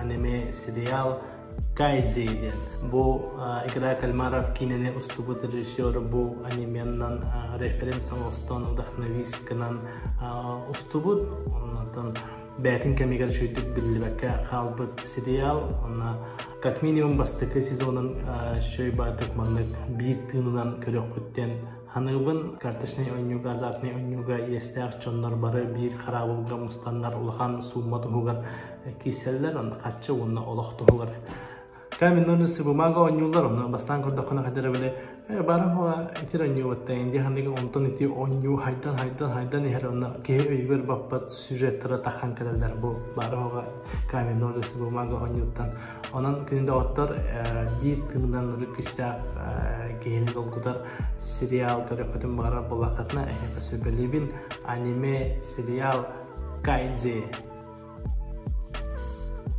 anime serial Kaidze. Bu İkra Kalmarov kinene уступут режиссер bu anime'den referans olston udaknavisk'dan уступут. Ondan Бәтин кемигер шөйтүк биллибәккә халбыт сериал, она как минимум бастыкы сезонын шөй бардык маннык бир тыынынан көрөк күттен ханыбын карточный ойнуга, азартный ойнуга естәк чоннар бары бир харабылга мустаннар улахан сумматы хугар киселлер, он качы онна олохты хугар. Камин нонысы бумага ойнулар, оны бастан көрдіқына қадары біле, бары хуга итер ойну батта, инде хандығы онтон ити ойну хайдан ехер, оны кеге өйгөр баппат сюжеттері таққан кәлелер, бұл бары хуга камин нонысы бумага ойнуттан. Онан күнінде оттар бір күнінен үрікістәк кегені долгудар сериал көріқетін бағарар болақатына әйеті сөбелебін аниме сериал Kaidze.